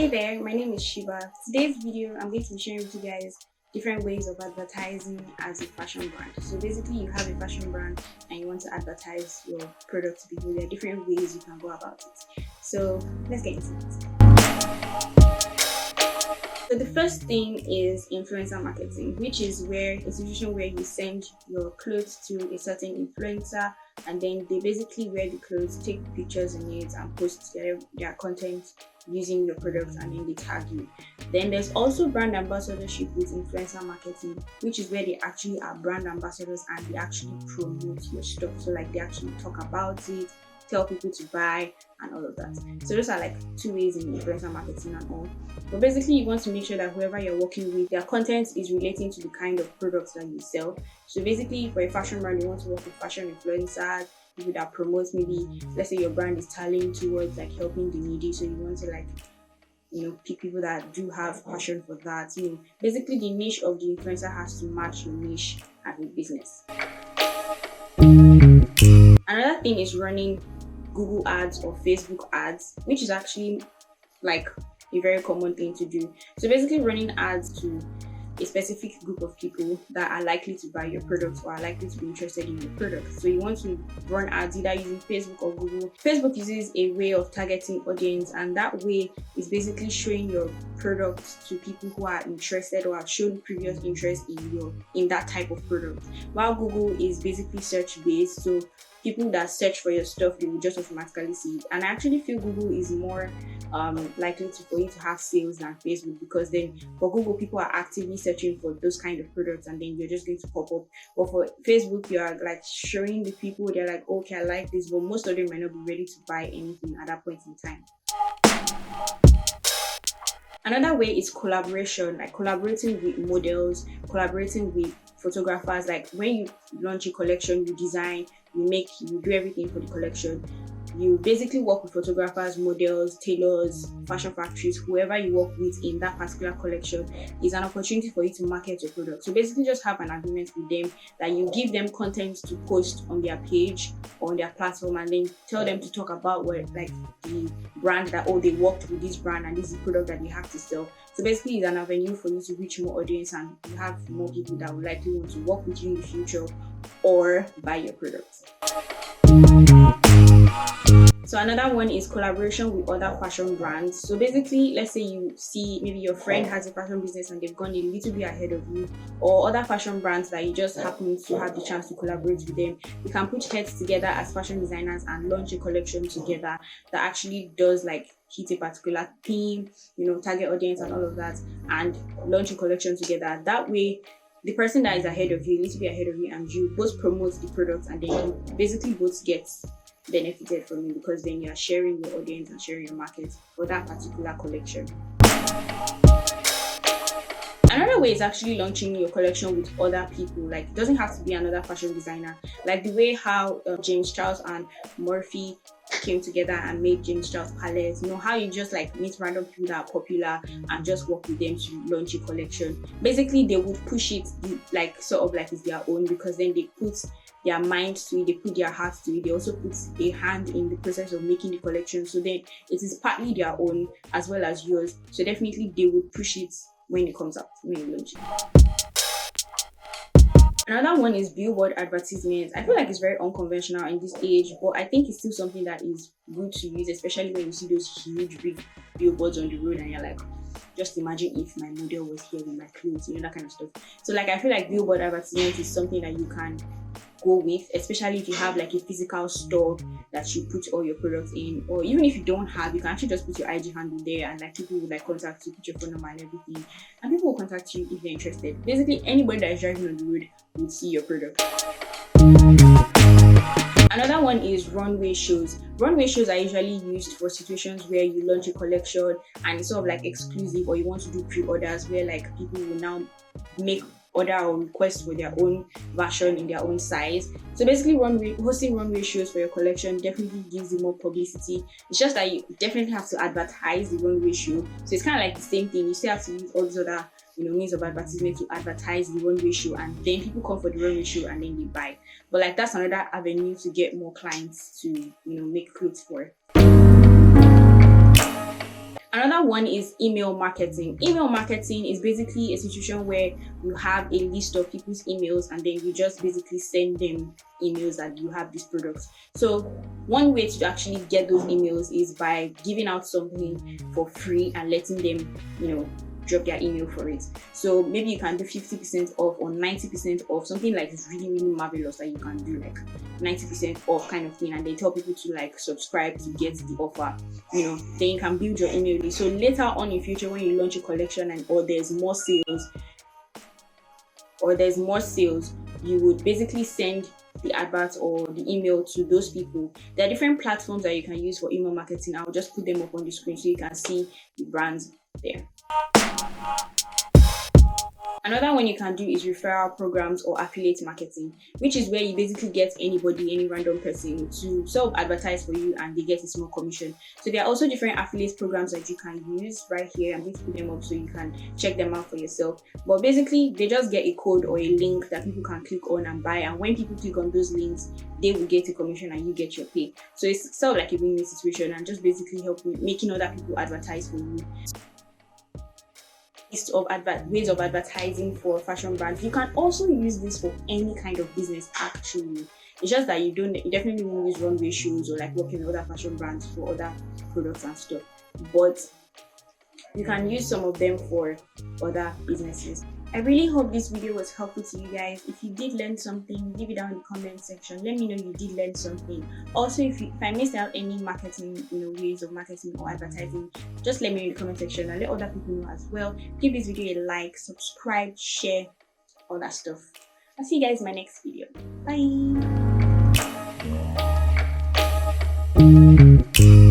Hey there, my name is Shiba. Today's video, I'm going to be sharing with you guys different ways of advertising as a fashion brand. So basically, you have a fashion brand and you want to advertise your product to people. There are different ways you can go about it. So let's get into it. So the first thing is influencer marketing, which is where a situation where you send your clothes to a certain influencer and then they basically wear the clothes, take pictures in it and post their content using your product and then they tag you. Then there's also brand ambassadorship with influencer marketing, which is where they actually are brand ambassadors and they actually promote your stuff. So like they actually talk about it, tell people to buy and all of that. So those are like two ways in influencer marketing and all. But basically you want to make sure that whoever you're working with, their content is relating to the kind of products that you sell. So basically for a fashion brand, you want to work with fashion influencers, people that promote, maybe let's say your brand is tallying towards like helping the needy. So you want to like, pick people that do have passion for that. Basically the niche of the influencer has to match your niche as a business. Another thing is running Google ads or Facebook ads, which is actually like a very common thing to do. So basically running ads to a specific group of people that are likely to buy your product or are likely to be interested in your product. So you want to run ads either using Facebook or Google. Facebook uses a way of targeting audience, and that way is basically showing your product to people who are interested or have shown previous interest in that type of product. While Google is basically search based, so people that search for your stuff, they will just automatically see it. And I actually feel Google is more likely for you to have sales than Facebook, because then for Google, people are actively searching for those kind of products and then you're just going to pop up. But for Facebook, you are like showing the people, they're like, okay, I like this, but most of them might not be ready to buy anything at that point in time. Another way is collaboration, like collaborating with models, collaborating with photographers. Like when you launch a collection, you design, you do everything for the collection. You basically work with photographers, models, tailors, fashion factories, whoever you work with in that particular collection is an opportunity for you to market your product. So basically just have an agreement with them that you give them content to post on their page or on their platform, and then tell them to talk about what like the brand that, they worked with this brand and this is the product that they have to sell. So basically it's an avenue for you to reach more audience and you have more people that would likely want to work with you in the future or buy your products. So another one is collaboration with other fashion brands. So basically, let's say you see maybe your friend has a fashion business and they've gone a little bit ahead of you, or other fashion brands that you just happen to have the chance to collaborate with them. You can put heads together as fashion designers and launch a collection together that actually does like hit a particular theme, target audience and all of that, and launch a collection together. That way, the person that is ahead of you, a little bit ahead of you, and you both promote the product, and then you basically both get benefited from it, because then you are sharing your audience and sharing your market for that particular collection. Another way is actually launching your collection with other people. Like it doesn't have to be another fashion designer, like the way how James Charles and Murphy came together and made James Charles palettes. How you just like meet random people that are popular and just work with them to launch a collection. Basically they would push it like sort of like it's their own, because then they put their mind to it, they put their heart to it, they also put a hand in the process of making the collection, so then it is partly their own as well as yours. So definitely they would push it when it comes out, when you launch it. Another one is billboard advertisements. I feel like it's very unconventional in this age, but I think it's still something that is good to use, especially when you see those huge big billboards on the road and you're like, just imagine if my model was here with my clothes, that kind of stuff. So like I feel like billboard advertisement is something that you can go with, especially if you have like a physical store that you put all your products in, or even if you don't have, you can actually just put your IG handle there and like people will like contact you, put your phone number and everything, and people will contact you if they're interested. Basically anybody that is driving on the road will see your product. Another one is runway shows. Runway shows are usually used for situations where you launch a collection and it's sort of like exclusive, or you want to do pre-orders where like people will now make order or request for their own version in their own size. So basically hosting runway shows for your collection definitely gives you more publicity. It's just that you definitely have to advertise the runway show. So it's kind of like the same thing. You still have to use all these other means of advertisement to advertise the runway show, and then people come for the runway show and then they buy. But like that's another avenue to get more clients to make clothes for. Another one is email marketing. Email marketing is basically a situation where you have a list of people's emails and then you just basically send them emails that you have these products. So one way to actually get those emails is by giving out something for free and letting them, drop their email for it. So maybe you can do 50% off or 90% off, something like it's really, really marvelous that you can do like 90% off kind of thing, and they tell people to like subscribe to get the offer. Then you can build your email list. So later on in future, when you launch a collection or there's more sales, you would basically send the advert or the email to those people. There are different platforms that you can use for email marketing. I'll just put them up on the screen so you can see the brands there. Another one you can do is referral programs or affiliate marketing, which is where you basically get any random person to self-advertise for you and they get a small commission. So there are also different affiliate programs that you can use right here. I'm going to put them up so you can check them out for yourself. But basically, they just get a code or a link that people can click on and buy. And when people click on those links, they will get a commission and you get your pay. So it's sort of like a win-win situation and just basically making other people advertise for you. List of ways of advertising for fashion brands. You can also use this for any kind of business actually. It's just that you definitely won't use runway shoes or like working with other fashion brands for other products and stuff. But you can use some of them for other businesses. I really hope this video was helpful to you guys. If you did learn something, leave it down in the comment section. Let me know you did learn something. Also, if I missed out any marketing, ways of marketing or advertising, just let me know in the comment section and let other people know as well. Give this video a like, subscribe, share, all that stuff. I'll see you guys in my next video. Bye.